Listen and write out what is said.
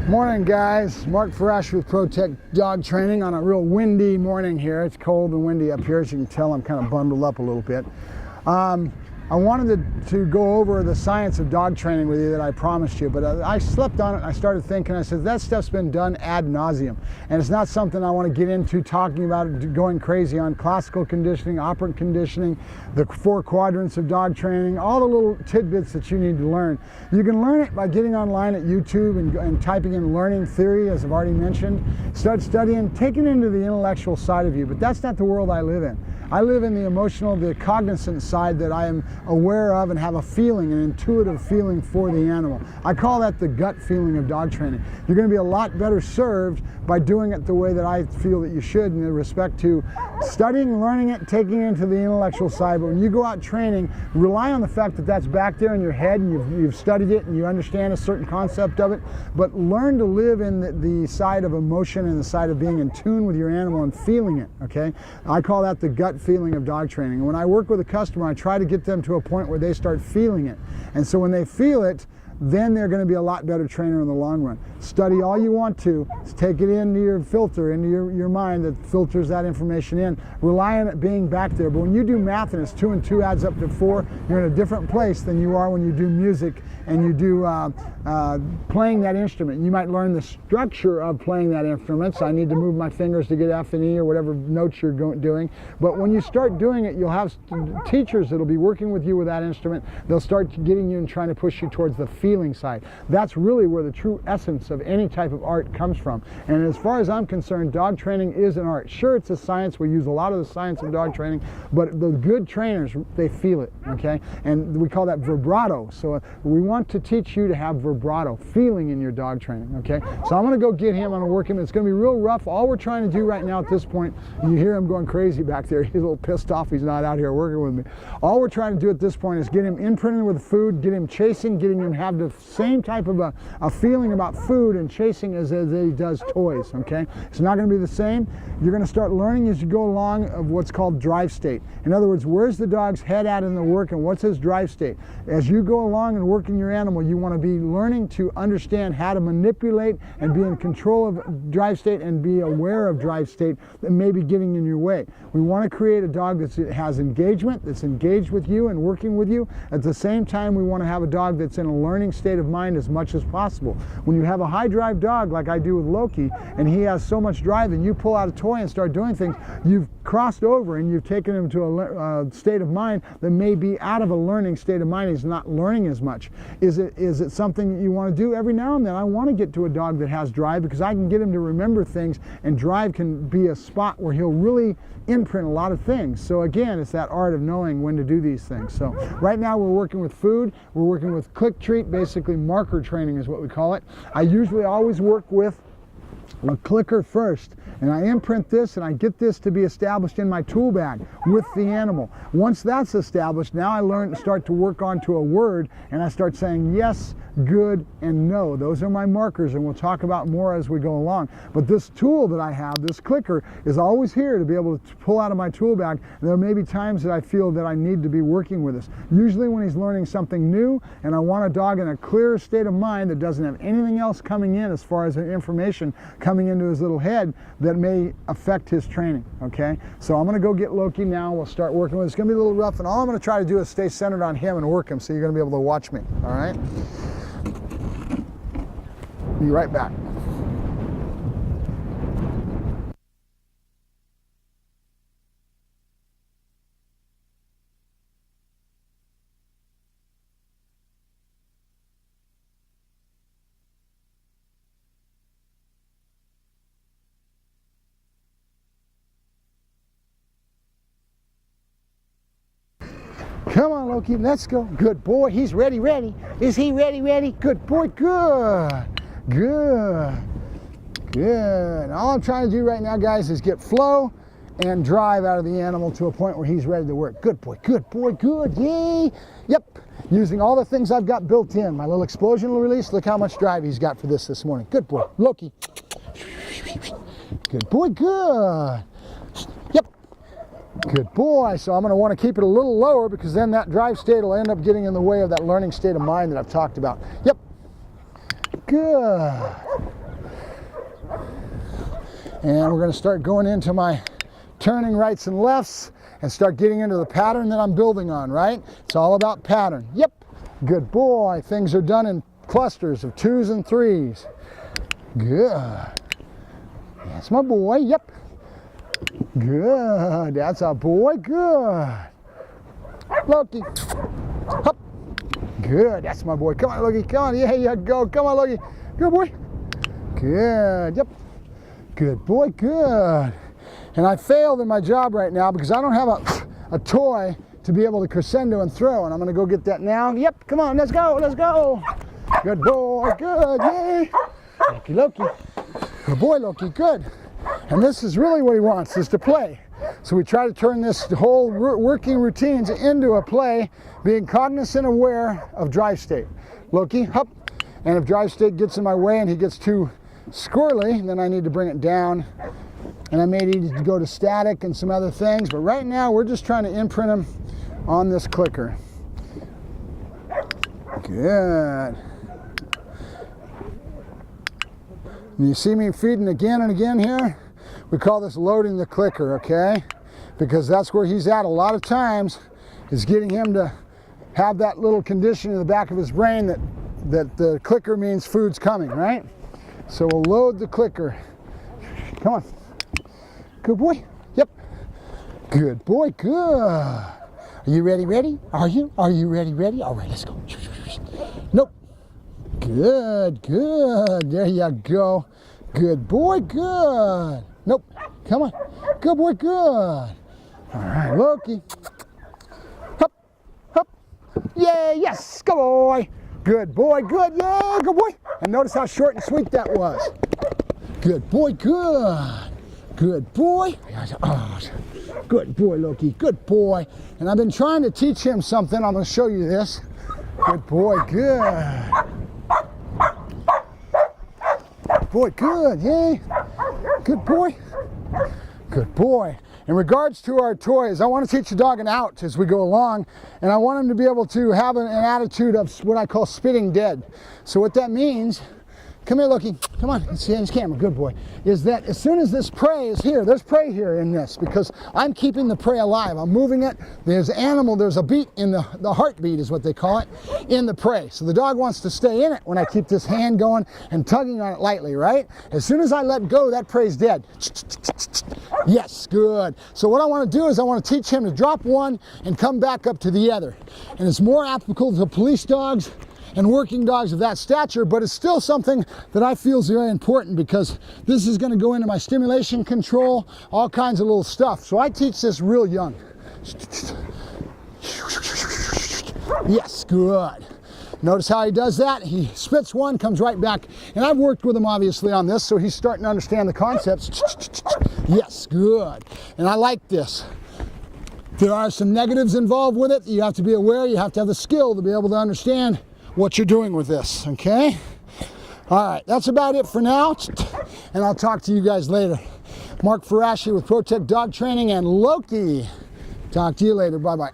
Morning guys, Mark Ferrasci with ProTech Dog Training on a real windy morning here. It's cold and windy up here, as you can tell. I'm kind of bundled up a little bit. I wanted to go over the science of dog training with you that I promised you, but I slept on it and I started thinking, I said, that stuff's been done ad nauseum. And it's not something I want to get into talking about, going crazy on classical conditioning, operant conditioning, the 4 quadrants of dog training, all the little tidbits that you need to learn. You can learn it by getting online at YouTube and typing in learning theory, as I've already mentioned. Start studying, taking into the intellectual side of you, but that's not the world I live in. I live in the emotional, the cognizant side that I am aware of and have a feeling, an intuitive feeling for the animal. I call that the gut feeling of dog training. You're going to be a lot better served by doing it the way that I feel that you should in respect to studying, learning it, taking it into the intellectual side. But when you go out training, rely on the fact that that's back there in your head and you've studied it and you understand a certain concept of it, but learn to live in the side of emotion and the side of being in tune with your animal and feeling it, okay? I call that the gut feeling of dog training. And when I work with a customer, I try to get them to a point where they start feeling it. And so when they feel it, then they're going to be a lot better trainer in the long run. Study all you want to, take it into your filter, into your mind that filters that information in. Rely on it being back there. But when you do math and it's 2 and 2 adds up to 4, you're in a different place than you are when you do music and you do playing that instrument. You might learn the structure of playing that instrument. So I need to move my fingers to get F and E or whatever notes you're doing. But when you start doing it, you'll have teachers that'll be working with you with that instrument. They'll start getting you and trying to push you towards the feeling side. That's really where the true essence of any type of art comes from. And as far as I'm concerned, dog training is an art. Sure, it's a science. We use a lot of the science of dog training, but the good trainers, they feel it, okay? And we call that vibrato. So we want to teach you to have vibrato, feeling in your dog training, okay? So I'm going to go get him, I'm going to work him. It's going to be real rough. All we're trying to do right now at this point, you hear him going crazy back there. He's a little pissed off he's not out here working with me. All we're trying to do at this point is get him imprinted with food, get him chasing, getting him have the same type of a feeling about food and chasing as he does toys, okay? It's not going to be the same. You're going to start learning as you go along of what's called drive state. In other words, where's the dog's head at in the work and what's his drive state? As you go along and working your animal, you want to be learning to understand how to manipulate and be in control of drive state and be aware of drive state that may be getting in your way. We want to create a dog that has engagement, that's engaged with you and working with you. At the same time, we want to have a dog that's in a learning state of mind as much as possible. When you have a high drive dog like I do with Loki and he has so much drive and you pull out a toy and start doing things, you've crossed over and you've taken him to a state of mind that may be out of a learning state of mind. He's not learning as much. Is it something that you want to do every now and then? I want to get to a dog that has drive because I can get him to remember things, and drive can be a spot where he'll really imprint a lot of things. So again, it's that art of knowing when to do these things. So right now we're working with food, we're working with click treat, basically marker training is what we call it. I usually always work with a clicker first, and I imprint this and I get this to be established in my tool bag with the animal. Once that's established, now I start to work onto a word, and I start saying yes, good, and no. Those are my markers, and we'll talk about more as we go along. But this tool that I have, this clicker, is always here to be able to pull out of my tool bag. And there may be times that I feel that I need to be working with this. Usually when he's learning something new and I want a dog in a clear state of mind that doesn't have anything else coming in as far as information coming into his little head that may affect his training, okay? So I'm going to go get Loki now. We'll start working with it. It's going to be a little rough, and all I'm going to try to do is stay centered on him and work him, so you're going to be able to watch me, all right? Be right back. Come on, Loki, let's go. Good boy, he's ready. Is he ready? Good boy, good. All I'm trying to do right now, guys, is get flow and drive out of the animal to a point where he's ready to work. Good boy, yay. Yep, using all the things I've got built in. My little explosion release, look how much drive he's got for this morning. Good boy, Loki. Good boy, good. Yep. Good boy. So I'm going to want to keep it a little lower because then that drive state will end up getting in the way of that learning state of mind that I've talked about. Yep. Good. And we're going to start going into my turning rights and lefts and start getting into the pattern that I'm building on, right? It's all about pattern. Yep. Good boy. Things are done in clusters of 2s and 3s. Good. That's my boy. Yep. Good. That's our boy. Good. Loki. Hup. Good. That's my boy. Come on, Loki. Come on. Yeah, you go. Come on, Loki. Good boy. Good. Yep. Good boy. Good. And I failed in my job right now because I don't have a toy to be able to crescendo and throw. And I'm going to go get that now. Yep. Come on. Let's go. Let's go. Good boy. Good. Yay. Loki, Loki. Good boy, Loki. Good. And this is really what he wants, is to play. So we try to turn this whole working routines into a play, being cognizant and aware of drive state. Loki, hup. And if drive state gets in my way and he gets too squirrely, then I need to bring it down. And I may need to go to static and some other things, but right now we're just trying to imprint him on this clicker. Good. And you see me feeding again and again here? We call this loading the clicker, okay? Because that's where he's at a lot of times, is getting him to have that little condition in the back of his brain that the clicker means food's coming, right? So we'll load the clicker. Come on. Good boy. Yep. Good boy. Good. Are you ready? Ready? Are you? Are you ready? Ready? All right, let's go. Nope. Good. Good. There you go. Good boy. Good. Nope. Come on. Good boy. Good. All right, Loki. Hup. Hup. Yay. Yes. Good boy. Good boy. Good. Yeah. Good boy. And notice how short and sweet that was. Good boy. Good. Good boy. Oh, good boy, Loki. Good boy. And I've been trying to teach him something. I'm going to show you this. Good boy. Good. Good boy. Good. Yay. Good boy. Good boy. In regards to our toys, I want to teach the dog an out as we go along, and I want him to be able to have an attitude of what I call spitting dead. So what that means, come here, Loki. Come on, let's see his camera. Good boy. Is that as soon as this prey is here, there's prey here in this, because I'm keeping the prey alive. I'm moving it. There's animal, there's a beat in the heartbeat is what they call it, in the prey. So the dog wants to stay in it when I keep this hand going and tugging on it lightly, right? As soon as I let go, that prey's dead. Yes, good. So what I want to do is I want to teach him to drop one and come back up to the other. And it's more applicable to police dogs and working dogs of that stature, but it's still something that I feel is very important because this is going to go into my stimulation control, all kinds of little stuff. So I teach this real young. Yes, good. Notice how he does that. He spits one, comes right back. And I've worked with him obviously on this, so he's starting to understand the concepts. Yes, good. And I like this. There are some negatives involved with it. You have to be aware, you have to have the skill to be able to understand what you're doing with this, okay? All right, that's about it for now, and I'll talk to you guys later. Mark Ferrasci with Protect Dog Training and Loki. Talk to you later. Bye-bye.